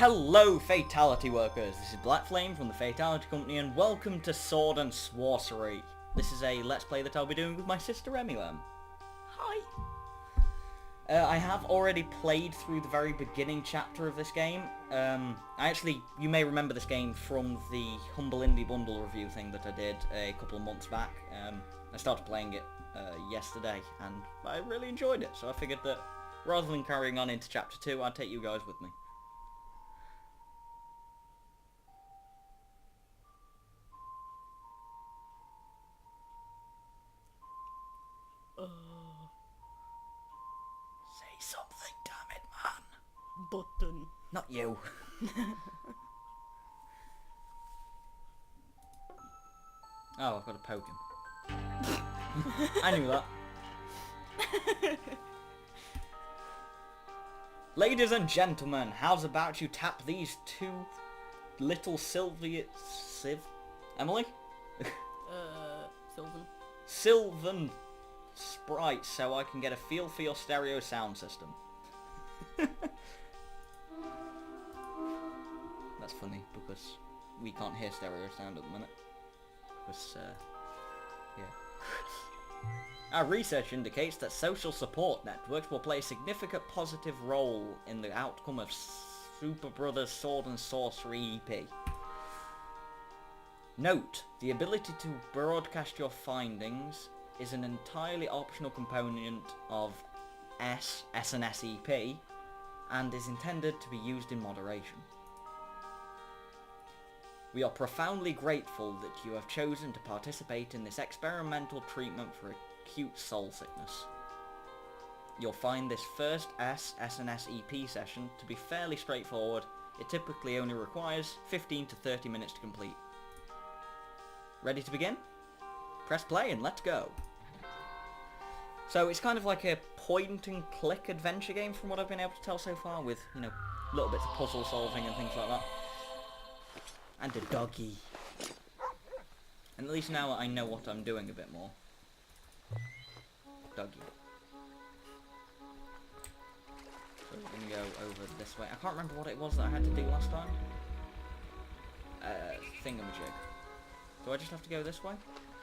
Hello, Fatality Workers! This is Black Flame from the Fatality Company, and welcome to Sword and Sworcery. This is a Let's Play that I'll be doing with my sister Emmylem. Hi! I have already played through the very beginning chapter of this game. You may remember this game from the Humble Indie Bundle review thing that I did a couple of months back. I started playing it yesterday, and I really enjoyed it, so I figured that rather than carrying on into chapter 2, I'd take you guys with me. Say something, damn it, man. Button. Not you. Oh, I've got to poke him. I knew that. Ladies and gentlemen, how's about you tap these two little Emily? Sylvan sprites so I can get a feel for your stereo sound system. That's funny because we can't hear stereo sound at the minute. Because, yeah. Our research indicates that social support networks will play a significant positive role in the outcome of Superbrothers Sword and Sworcery EP. Note, the ability to broadcast your findings is an entirely optional component of S&S EP and is intended to be used in moderation. We are profoundly grateful that you have chosen to participate in this experimental treatment for acute soul sickness. You'll find this first S&S EP session to be fairly straightforward. It typically only requires 15 to 30 minutes to complete. Ready to begin? Press play and let's go. So it's kind of like a point and click adventure game from what I've been able to tell so far, with, you know, little bits of puzzle solving and things like that. And a doggy. And at least now I know what I'm doing a bit more. Doggy. So we're going to go over this way. I can't remember what it was that I had to do last time. Thingamajig. Do I just have to go this way?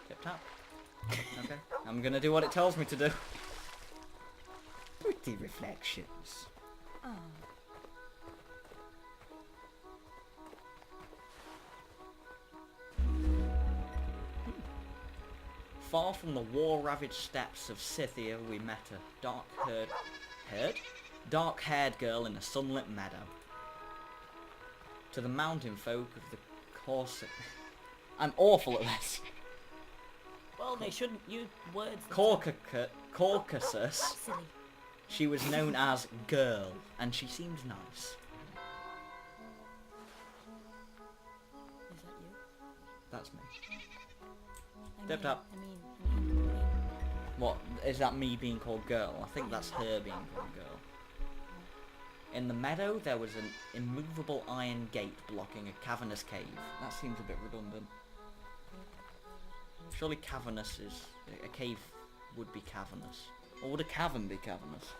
Tip tap. Okay. I'm going to do what it tells me to do. Pretty reflections. Oh. Far from the war-ravaged steppes of Scythia, we met a dark-haired girl in a sunlit meadow. To the mountain folk of the Corsic... I'm awful at this. Well, they shouldn't use words. Caucasus. Silly. She was known as Girl, and she seemed nice. Is that you? That's me. I Tap. mean. What, is that me being called Girl? I think that's her being called Girl. In the meadow, there was an immovable iron gate blocking a cavernous cave. That seems a bit redundant. Surely cavernous is... a cave would be cavernous. Or would a cavern be cavernous?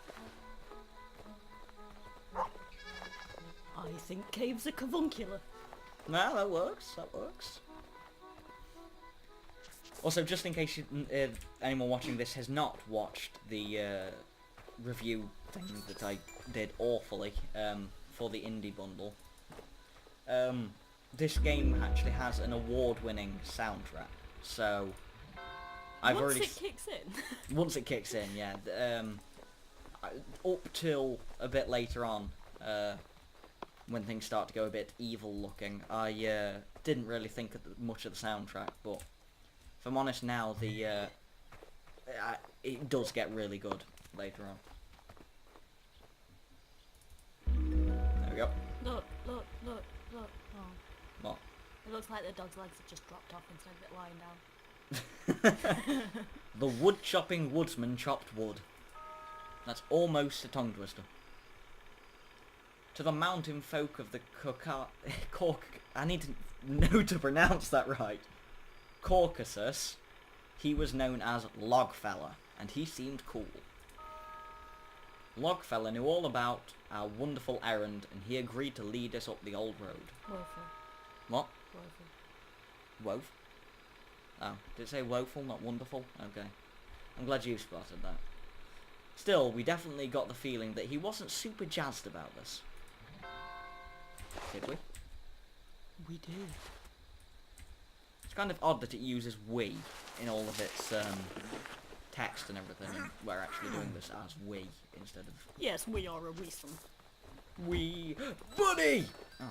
I think caves are cavuncular. No, that works. That works. Also, just in case anyone watching this has not watched the review thing that I did awfully for the indie bundle, this game actually has an award-winning soundtrack. So Once it kicks in. Once it kicks in, yeah. Up till a bit later on, when things start to go a bit evil-looking, I didn't really think much of the soundtrack, but if I'm honest now, it does get really good later on. There we go. Look. Oh. What? It looks like the dog's legs have just dropped off instead of it lying down. The wood-chopping woodsman chopped wood. That's almost a tongue twister. To the mountain folk of the I need to know to pronounce that right. Caucasus, he was known as Logfella, and he seemed cool. Logfella knew all about our wonderful errand, and he agreed to lead us up the old road. Woeful. What? Woeful. Woef? Oh, did it say woeful, not wonderful? Okay. I'm glad you spotted that. Still, we definitely got the feeling that he wasn't super jazzed about this. Did we? We did. It's kind of odd that it uses we in all of its text and everything, and we're actually doing this as we instead of Yes, we are a weasel. we. Bunny! Oh.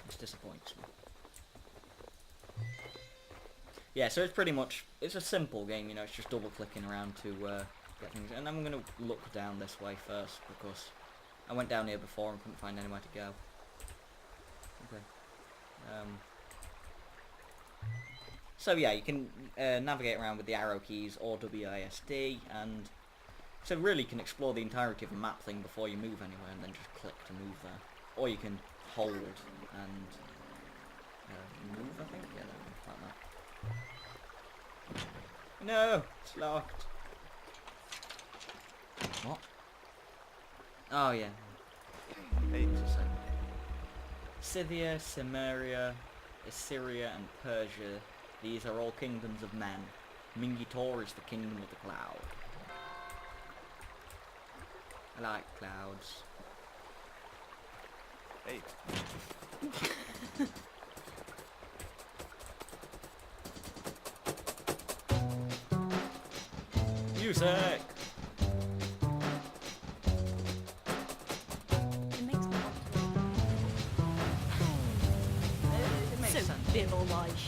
This disappoints me. Yeah, so it's pretty much, it's a simple game, you know, it's just double clicking around to get things, and I'm going to look down this way first, because I went down here before and couldn't find anywhere to go. Okay. So yeah, you can navigate around with the arrow keys or WASD, and so really you can explore the entirety of a map thing before you move anywhere, and then just click to move there. Or you can hold and move, I think? Yeah, like that. No! It's locked. What? Oh yeah. Hey. Scythia, Cimmeria, Assyria and Persia, these are all kingdoms of men. Mingitor is the kingdom of the cloud. I like clouds. Hey. Music! It makes me want to. It makes So sense. virilized.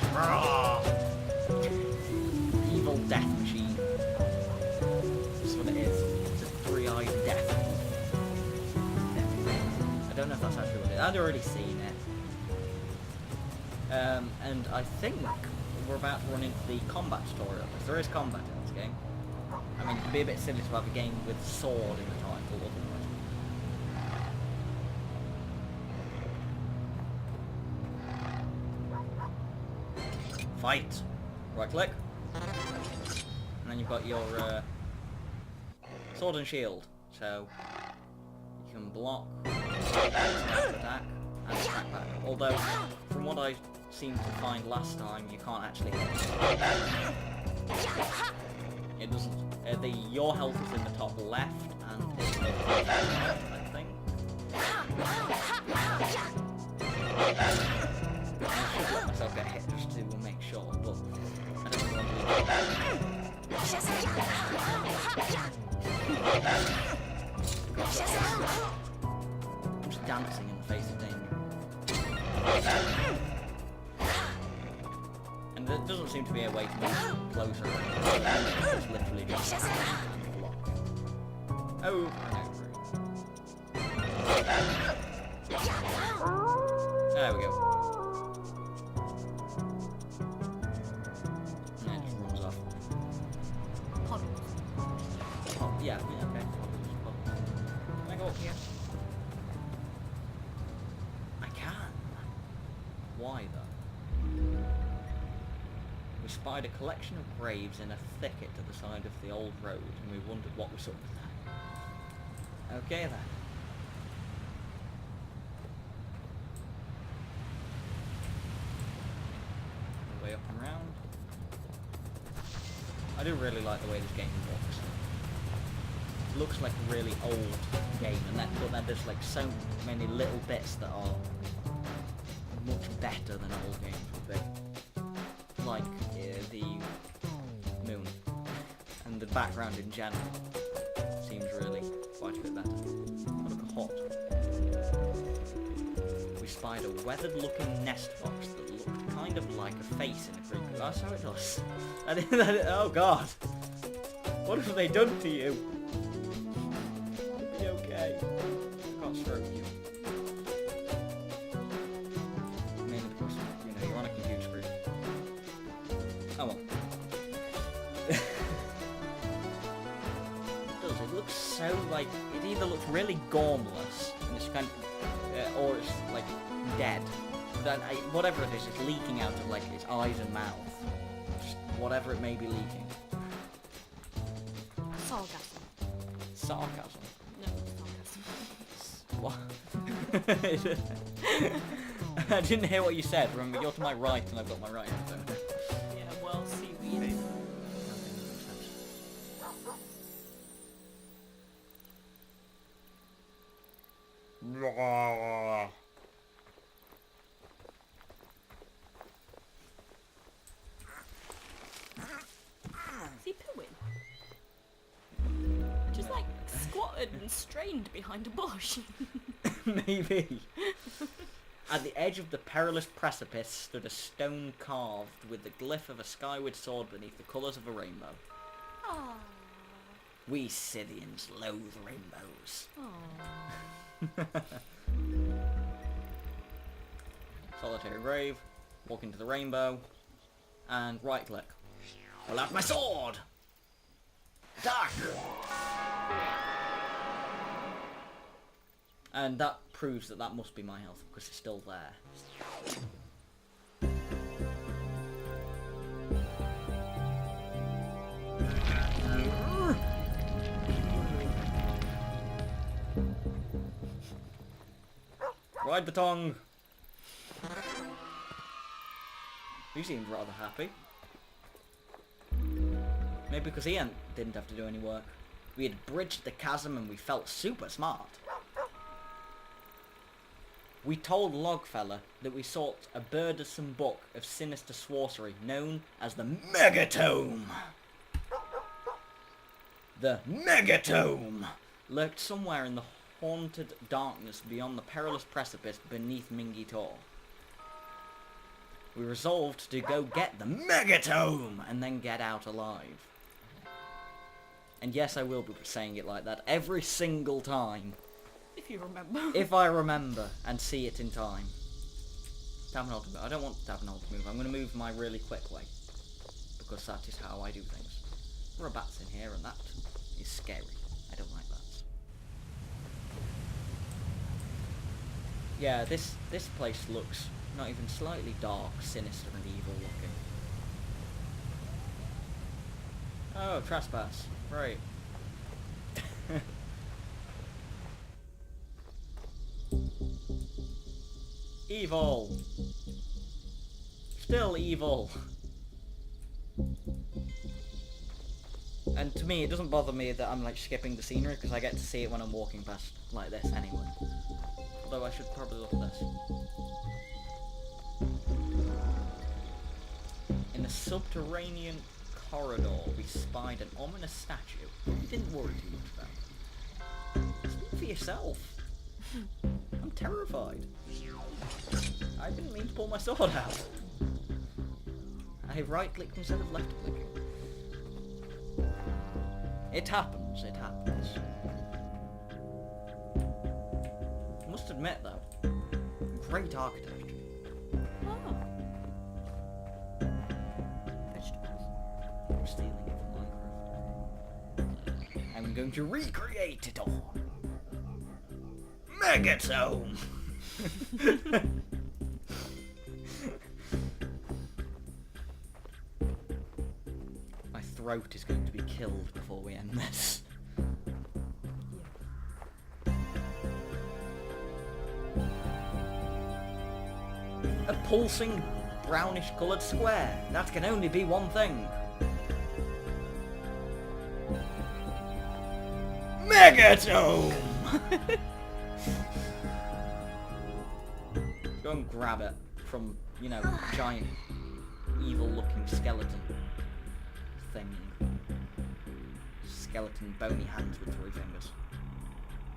Evil death machine. That's what it is. It's a three-eyed death. I don't know if that's actually what it is. I'd already seen it. And I think we're about to run into the combat tutorial. Because there is combat in this game. I mean, it'd be a bit silly to have a game with sword in the title otherwise. Fight! Right click. And then you've got your sword and shield. So you can block, attack, and attack back. Although, from what I seemed to find last time, you can't actually hit. It doesn't. Your health is in the top left, and it's in the top right, I think. I should let myself get hit just to make sure, but I don't want to do I'm just dancing in the face of danger. And there doesn't seem to be a way to move closer. It's literally just block. Over and over. There we go. And it just runs off. Puddles. Oh, yeah, okay. Can I go up here? I can. Why though? We spied a collection of graves in a thicket to the side of the old road, and we wondered what was up with that. Okay then. Way up and round. I do really like the way this game looks. It looks like a really old game, and but then there's like so many little bits that are much better than old games would be. Like the moon and the background in general seems really quite a bit better. Oh, look hot. We spied a weathered looking nest box that looked kind of like a face in a creek. That's how it does. Oh god. What have they done to you? You'll be okay. I can't stroke you. Mainly because, you know, you're on a computer screen. Oh well. It looks so like, it either looks really gormless, and it's kind of, or it's like dead. Whatever it is, it's leaking out of like its eyes and mouth. Just whatever it may be leaking. Sargassum. Sarcasm. No, sarcasm. What? I didn't hear what you said. Remember, you're to my right and I've got my right headphone. Yeah, well, seaweed. Is he pooing? Just like squatted and strained behind a bush. Maybe. At the edge of the perilous precipice stood a stone carved with the glyph of a skyward sword beneath the colours of a rainbow. Aww. We Scythians loathe rainbows. Aww. Solitary grave, walk into the rainbow, and right click. Pull out my sword! Attack! And that proves that that must be my health, because it's still there. Ride the tongue! He seemed rather happy. Maybe because he didn't have to do any work. We had bridged the chasm and we felt super smart. We told Logfella that we sought a burdensome book of sinister Sworcery known as the Megatome. The Megatome lurked somewhere in the haunted darkness beyond the perilous precipice beneath Mingy Tor. We resolved to go get the Megatome and then get out alive. And yes, I will be saying it like that every single time. If you remember. If I remember and see it in time. Tap and hold to move. I don't want tap and hold to move. I'm going to move my really quick way. Because that is how I do things. There are bats in here and that is scary. I don't like bats. Yeah, this place looks not even slightly dark, sinister and evil looking. Oh, trespass. Right. Evil. Still evil. And to me, it doesn't bother me that I'm like skipping the scenery because I get to see it when I'm walking past like this anyway. Although I should probably look at this. In a subterranean corridor, we spied an ominous statue. Didn't worry too much about it. Speak for yourself. I'm terrified. I didn't mean to pull my sword out. I right-clicked instead of left-clicking. It happens, it happens. I must admit though, great architecture. Oh. Vegetables. I'm stealing it from Minecraft. I'm going to recreate it all. Megatome! My throat is going to be killed before we end this. A pulsing, brownish coloured square. That can only be one thing. Megatome! Go and grab it from, you know, giant, evil-looking skeleton thing. Skeleton bony hands with 3 fingers.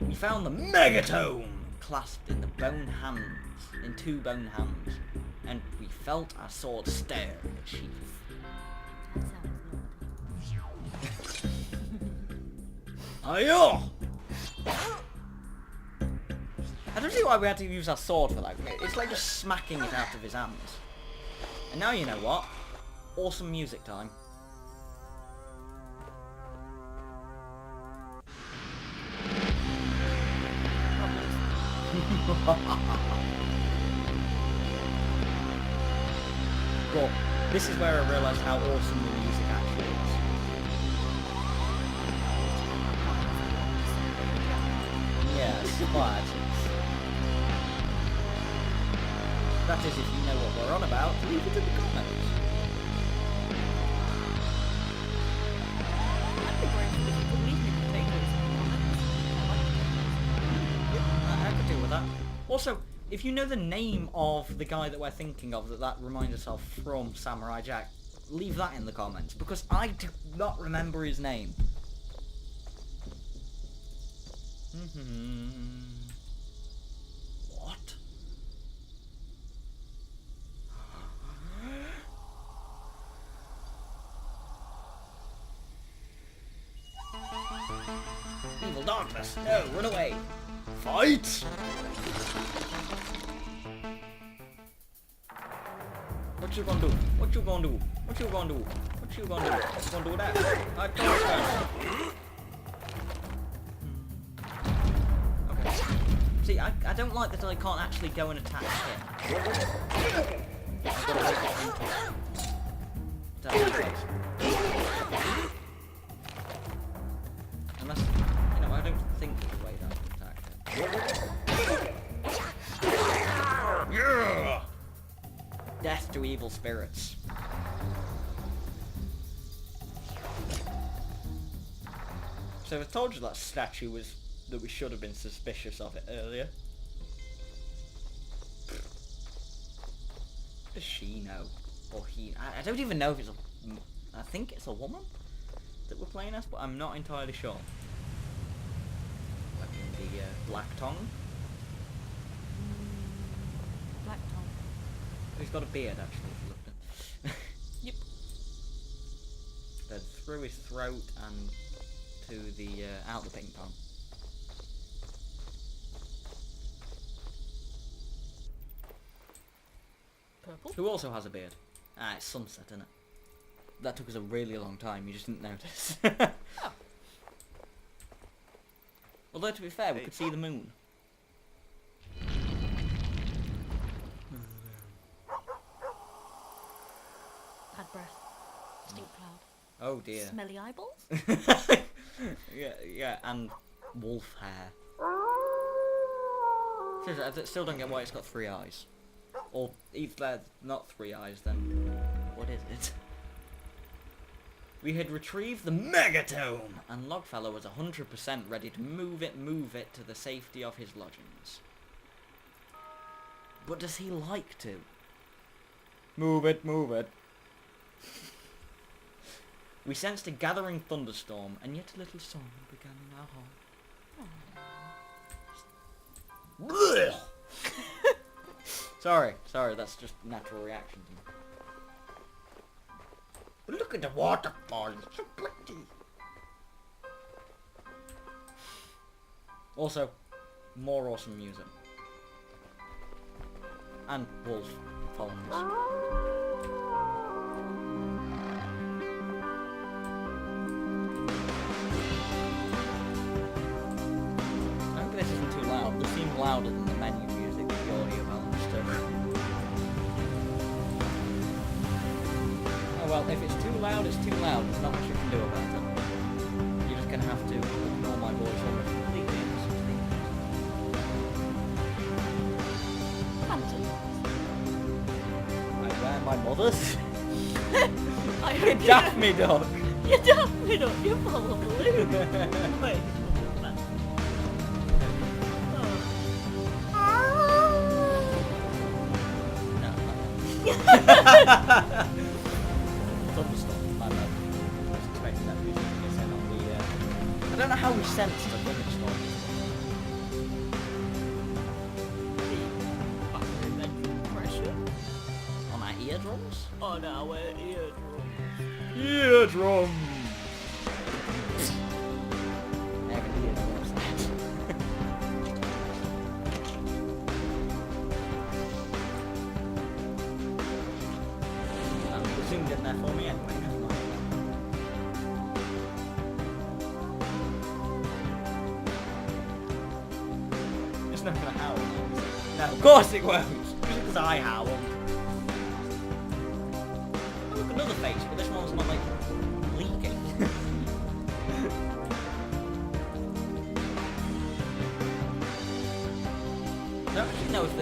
We found the Megatome clasped in the bone hands, in 2 bone hands, and we felt our sword stare in its sheath. That sounds Ayo! I don't see why we had to use our sword for that. It's like just smacking it out of his hands. And now you know what? Awesome music time. But this is where I realised how awesome the music actually is. Yeah, splat. That is, if you know what we're on about, leave it in the comments. That'd be great if you could leave me potatoes in the comments. I could deal with that. Also, if you know the name of the guy that we're thinking of, that reminds us of from Samurai Jack, leave that in the comments, because I do not remember his name. What? Evil darkness! No, run away! Fight! What you gonna do? What you gonna do? What you gonna do? What you gonna do? You gonna do that? I don't know. Okay. See, I don't like that I can't actually go and attack him. I've got to wait for him to activate. Unless, you know, I don't think there's a way that I can attack him. Yeah! Death to evil spirits. So I told you that statue was that we should have been suspicious of it earlier. What does she know? Or he? I don't even know if it's a. I think it's a woman that we're playing as, but I'm not entirely sure. Like in the Black Tongue. Black Tom. He's got a beard actually, if you looked at. Yep. Then through his throat and to the out the ping pong. Purple. Who also has a beard. Ah, it's sunset, isn't it? That took us a really long time, you just didn't notice. Oh. Although to be fair, we could see the moon. Bad breath. Stink cloud. Oh dear. Smelly eyeballs. yeah, and wolf hair. Seriously, I still don't get why it's got 3 eyes. Or if they're not 3 eyes, then what is it? We had retrieved the Megatome, and Logfellow was 100% ready to move it to the safety of his lodgings. But does he like to? Move it. We sensed a gathering thunderstorm, and yet a little song began in our heart. Sorry, that's just natural reaction to me. But look at the waterfall, it's so pretty. Also, more awesome music. And wolf following us. I hope this isn't too loud. This seems louder than the menu music with the audio balance too. Oh well, if it's too loud, it's too loud. There's not much you can do about it. You're just gonna have to ignore my voice almost completely in some things. I wear my mother's. I Daphne dog. You Daphne dog. You follow a balloon. Wait. Thunderstorm, my bad. I was expecting that music to get sent on the I don't know how we sensed a thunderstorm. Pressure On our eardrums? on our eardrums. Eardrum! Never eardrums that. The Zoom did that for me anyway, never mind. It's not gonna howl. No, of course it won't! Because I howl. Oh, look, another face, but this one's not like leaking.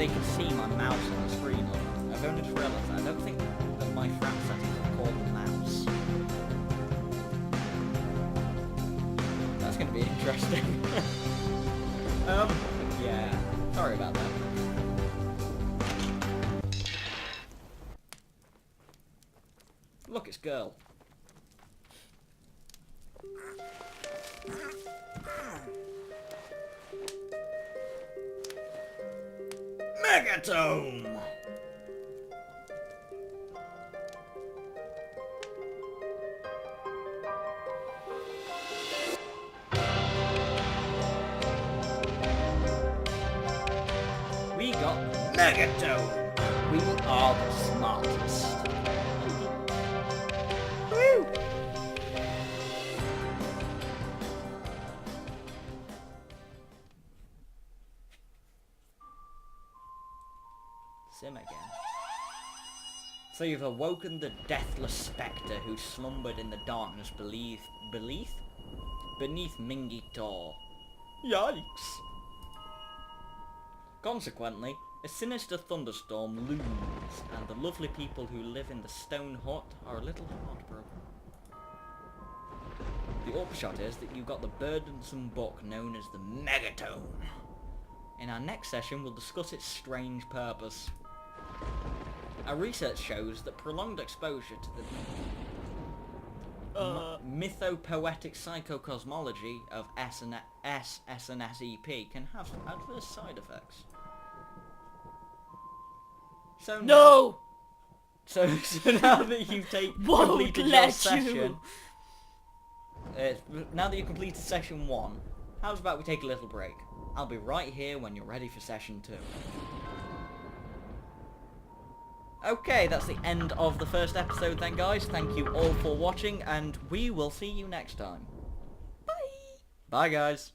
they can see my mouse on the screen. I've only just realised that. I don't think that my frap settings are called the mouse. That's going to be interesting. Yeah. Sorry about that. Look, it's girl. Megatome! We got Megatome! We are the smartest. Woo! Sim again. So you've awoken the deathless spectre who slumbered in the darkness beneath Mingy Tor. Yikes! Consequently, a sinister thunderstorm looms, and the lovely people who live in the stone hut are a little heartbroken. The upshot is that you've got the burdensome book known as the Megatome. In our next session, we'll discuss its strange purpose. Our research shows that prolonged exposure to the mythopoetic psychocosmology of SNSEP can have adverse side effects. So No! So now that you've completed your session, now that you've completed session 1, how's about we take a little break? I'll be right here when you're ready for session 2. Okay, that's the end of the first episode then, guys. Thank you all for watching, and we will see you next time. Bye! Bye, guys.